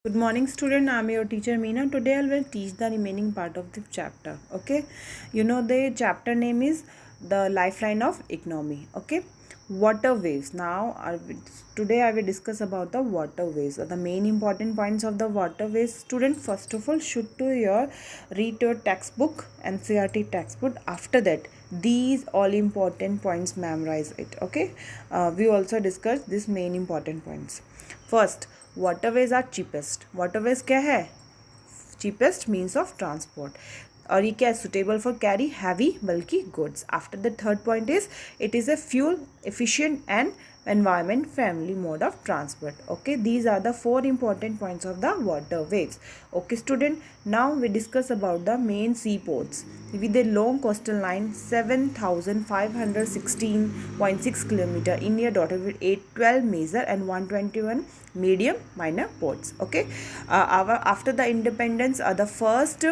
Good morning, student. I'm your teacher Meena. Today I will teach the remaining part of the chapter. Okay, the chapter name is the lifeline of economy. Okay, water waves. Today I will discuss about the water waves. The main important points of the water waves. Student, first of all, should to your read your textbook, NCERT textbook. After that, these all important points memorize it. Okay, we also discuss these main important points. First, waterways are cheapest. Waterways क्या है? Cheapest means of transport. और ये क्या है? Suitable for carry heavy bulky goods. After the third point is it is a fuel efficient and environment friendly mode of transport. Okay, these are the four important points of the waterways. Okay, student, now we discuss about the main seaports with a long coastal line 7,516.6 kilometer. India dotted with 812 major and 121 medium minor ports. Okay, after the independence, the first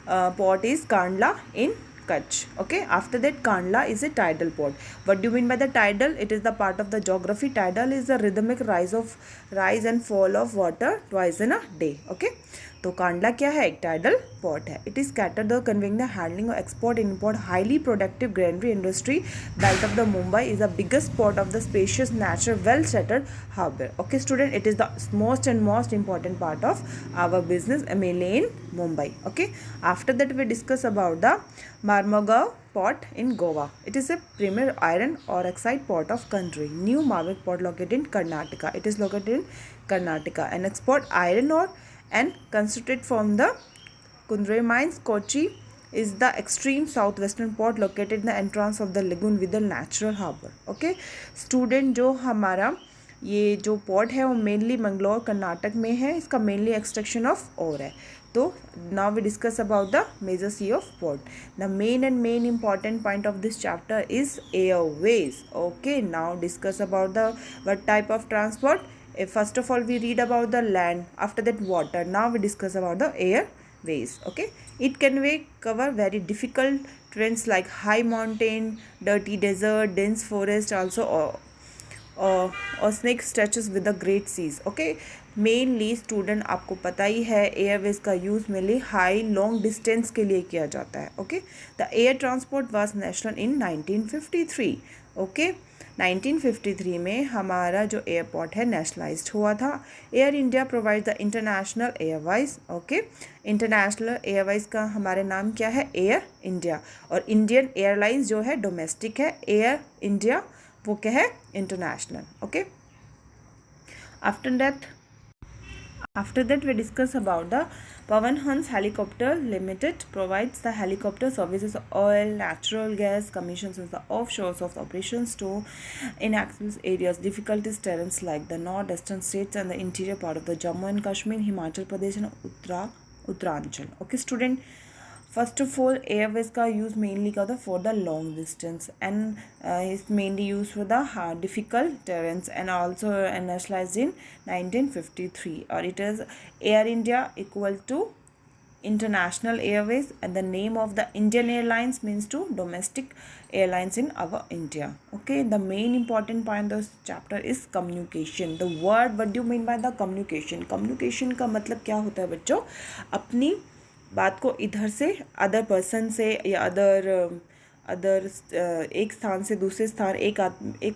port is Kandla in Kutch. Okay, after that Kandla is a tidal port. What do you mean by the tidal? It is the part of the geography. Tidal is the rhythmic rise and fall of water twice in a day. Okay, तो कांडला क्या है? एक tidal port है. It is cater the conveying the handling export import highly productive granary industry belt of the Mumbai is the biggest port of the spacious natural well settled harbour. Okay student, it is the most and most important part of our business mainly in Mumbai. Okay, after that we discuss about the Marmugao port in Goa. It is a premier iron ore oxide port of country. New Marmuk port located in Karnataka. It is located in Karnataka and export iron ore and concentrate from the Kundre mines. Kochi is the extreme southwestern port located in the entrance of the lagoon with the natural harbor. Okay, student, जो हमारा ये जो port है वो mainly Mangalore Karnataka में है. इसका mainly extraction of ore है. तो now we discuss about the major sea of port. The main important point of this chapter is airways. Okay, now discuss about the what type of transport. First of all we read about the land, after that water. Now we discuss about the airways. Okay, it can cover very difficult terrains like high mountain, dirty desert, dense forest, also और snake stretches with the great seas. Okay, mainly student आपको पता ही है airways का use mainly high long distance के लिए किया जाता है. Okay, the air transport was national in 1953. Okay, 1953 में हमारा जो एयरपोर्ट है नेशनलाइज्ड हुआ था. Air India provide the international airways. Okay, international airways का हमारे नाम क्या है? Air India. और इंडियन एयरलाइंस जो है डोमेस्टिक है, एयर इंडिया वो क्या है? International. Okay, after that we discuss about the Pawan Hans Helicopter Limited provides the helicopter services oil, natural gas, commissions the offshores of operations to inaccessible areas, difficulties terrains like the northeastern states and the interior part of the Jammu and Kashmir, Himachal Pradesh and Uttaranchal. Okay student, first of all airways का use mainly का था for the long distance and is mainly used for the difficult terrains and also nationalized in 1953. Or it is Air India equal to International Airways and the name of the Indian Airlines means to domestic airlines in our India. Okay, the main important point of this chapter is communication. The word, what do you mean by the communication? Communication का मतलब क्या होता है बच्चों? अपनी बात को इधर से अदर पर्सन से या अदर एक स्थान से दूसरे स्थान, एक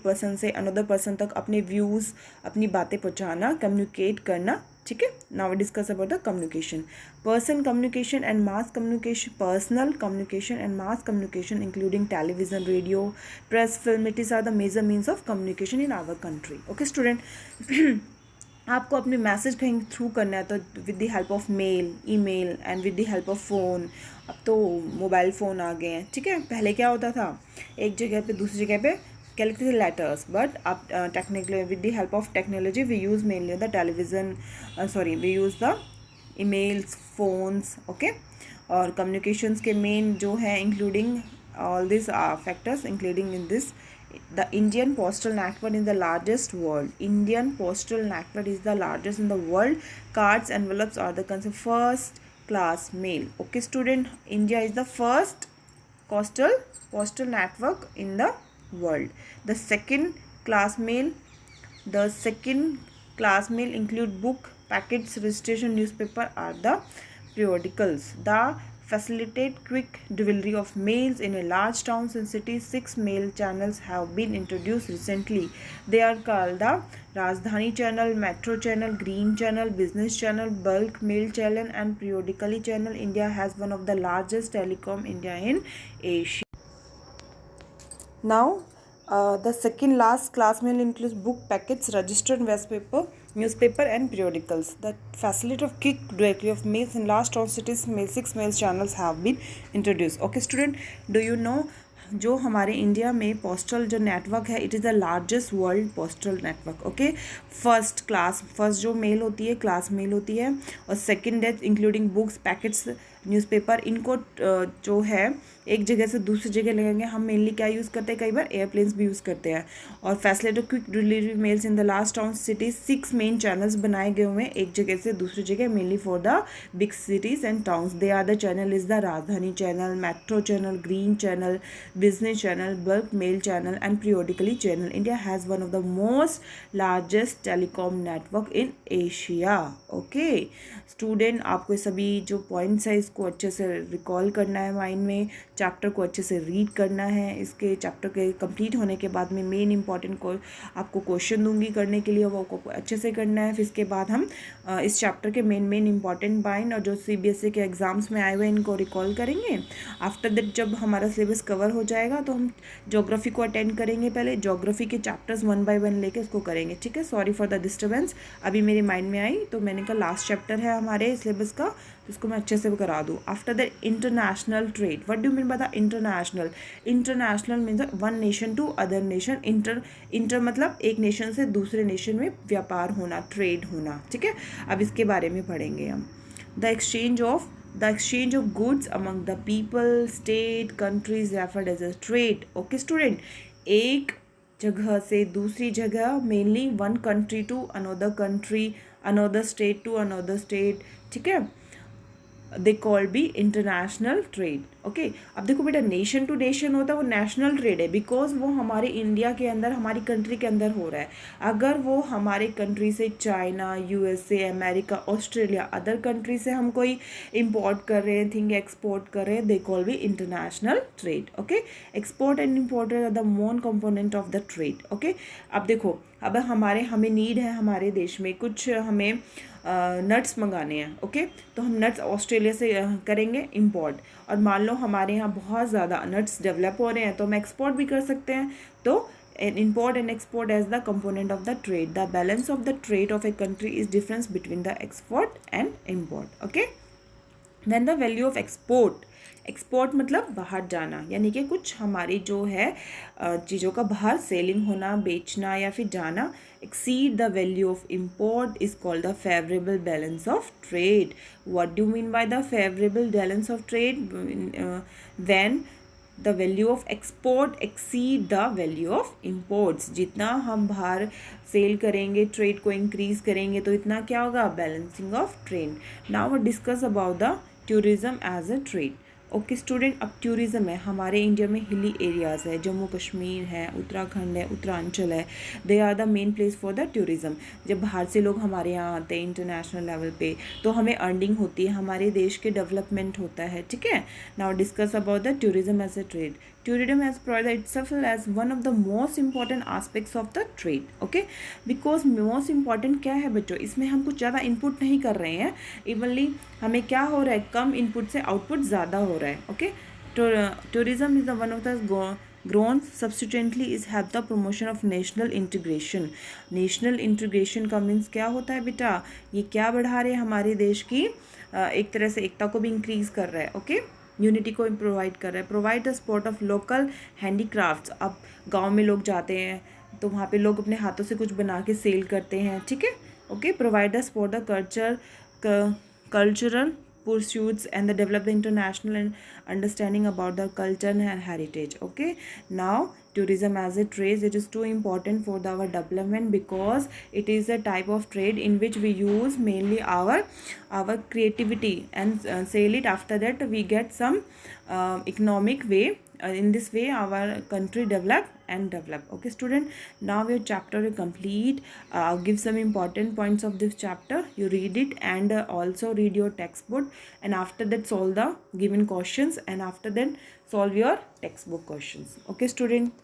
पर्सन से अनदर पर्सन तक अपने व्यूज़, अपनी बातें पहुंचाना, कम्युनिकेट करना. ठीक है, now we discuss about the communication. Person communication and mass communication. Personal communication and mass communication including television, radio, press, film, it is are the major means of communication in our country. Okay student, आपको अपने message कहीं through करना है तो with the help of mail, email and with the help of phone. अब तो mobile phone आ गए हैं. ठीक है, पहले क्या होता था, एक जगह पे दूसरी जगह पे क्या लिखते थे? लेटर्स. बट अब technically with the help of technology we use mainly the television, we use the emails, phones. Okay, और कम्युनिकेशंस के मेन जो है including all these factors including in this the Indian postal network is the largest world. Indian postal network is the largest in the world. Cards, envelopes are the first class mail. Okay student, India is the first postal network in the world. The second class mail include book, packets registration newspaper are the periodicals. The facilitate quick delivery of mails in a large towns and cities. 6 mail channels have been introduced recently. They are called the Rajdhani channel, Metro channel, Green channel, Business channel, Bulk mail channel and periodically channel. India has one of the largest telecom India in Asia. Now, the second last class mail includes book packets, registered newspaper and periodicals. The facility of quick delivery of mails in large town cities, 6 mail channels have been introduced. Okay student, do you know जो हमारे India में postal जो network है, it is the largest world postal network. Okay, first जो mail होती है class mail होती है, और सेकंड है इंक्लूडिंग बुक्स, पैकेट्स, न्यूज़पेपर. इनको जो है एक जगह से दूसरी जगह लगेंगे. हम मेनली क्या यूज़ करते हैं, कई बार एयरप्लेन्स भी यूज़ करते हैं. और facility quick delivery mails in the last town cities. 6 main channels बनाए गए हुए हैं एक जगह से दूसरी जगह, mainly for the big cities and towns. They are the channel is the Rajdhani channel, metro channel, green channel, business channel, bulk mail channel and periodically channel. India has one of the most largest telecom network in Asia. Okay student, आपको सभी जो points है इसको अच्छे से recall करना है mind में, चैप्टर को अच्छे से रीड करना है. इसके चैप्टर के कंप्लीट होने के बाद में मेन इंपॉर्टेंट को आपको क्वेश्चन दूंगी करने के लिए, वो आपको अच्छे से करना है. फिर इसके बाद हम इस चैप्टर के मेन इंपॉर्टेंट पॉइंट और जो CBSE के एग्जाम्स में आए हुए इनको रिकॉल करेंगे. आफ्टर दैट जब हमारा सिलेबस कवर हो जाएगा तो हम ज्योग्राफी को अटेंड करेंगे. पहले ज्योग्राफी के चैप्टर्स 1 by 1 लेके उसको करेंगे. ठीक है, सॉरी फॉर द डिस्टर्बेंस, अभी मेरे माइंड में आई तो मैंने कहा लास्ट चैप्टर है हमारे सिलेबस का, तो उसको मैं अच्छे से करा दूँ. After that international trade. What do mean by the international? International means one nation to other nation. Inter मतलब एक नेशन से दूसरे नेशन में व्यापार होना, ट्रेड होना. ठीक है, अब इसके बारे में पढ़ेंगे हम. The exchange of goods among the people, state, countries referred as a trade. Okay student, एक जगह से दूसरी जगह, mainly one country to another country, another state to another state. ठीक है, they call be international trade. Okay, अब देखो बेटा, नेशन टू नेशन होता है वो नेशनल ट्रेड है, बिकॉज वो हमारे इंडिया के अंदर, हमारी कंट्री के अंदर हो रहा है. अगर वो हमारे कंट्री से China, USA, America, Australia, other country से हम कोई इंपोर्ट कर रहे हैं, थिंग एक्सपोर्ट कर रहे हैं, they call be international trade. Okay, export and import are the main component of the trade. Okay, अब देखो, अब हमें नीड है हमारे देश में कुछ, हमें नट्स मंगाने हैं. ओके, तो हम नट्स ऑस्ट्रेलिया से करेंगे इंपोर्ट, और मान लो हमारे यहाँ बहुत ज़्यादा नट्स डेवलप हो रहे हैं तो हम एक्सपोर्ट भी कर सकते हैं. तो import and export as the component of the trade. The balance of the trade of a country is difference between the export and import. Okay, then the value of export. Export मतलब बाहर जाना, यानी कि कुछ हमारी जो है चीज़ों का बाहर सेलिंग होना, बेचना या फिर जाना. Exceed the value of import is called the favourable balance of trade. What do mean by the favourable balance of trade? When the value of export exceed the value of imports. जितना हम बाहर cell करेंगे, trade को increase करेंगे, तो इतना क्या होगा? Balancing of trade. Now discuss about the tourism as a trade. Okay student, अब टूरिज़्म है, हमारे इंडिया में हिली एरियाज़ है, जम्मू कश्मीर है, उत्तराखंड है, उत्तरांचल है, they are the main place for the tourism. जब बाहर से लोग हमारे यहाँ आते हैं इंटरनेशनल लेवल पे, तो हमें अर्निंग होती है, हमारे देश के डेवलपमेंट होता है. ठीक है, now discuss about the tourism as a trade. Tourism has provided itself as one of the most important aspects of the trade. Okay, because most important क्या है बच्चों, इसमें हम कुछ ज़्यादा इनपुट नहीं कर रहे हैं, इवनली हमें क्या हो रहा है, कम इनपुट से आउटपुट ज़्यादा हो रहा है. Okay, tourism is the one of the grown subsequently is have the promotion of national integration. National integration का मीन्स क्या होता है बेटा? ये क्या बढ़ा रहे हैं हमारे देश की एक तरह से एकता को भी इंक्रीज कर रहा है. ओके, यूनिटी को प्रोवाइड कर रहा है. Provide the support of local handicrafts. अब गांव में लोग जाते हैं तो वहाँ पे लोग अपने हाथों से कुछ बना के सेल करते हैं. ठीक है, okay. Provide the support the cultural pursuits and the develop the international and understanding about the culture and heritage. Okay, now tourism as a trade, it is too important for our development because it is a type of trade in which we use mainly our creativity and sell it. After that we get some economic way. In this way our country develop and develop. Okay student, now your chapter is complete. I'll give some important points of this chapter. You read it and also read your textbook, and after that solve the given questions, and after that solve your textbook questions. Okay student.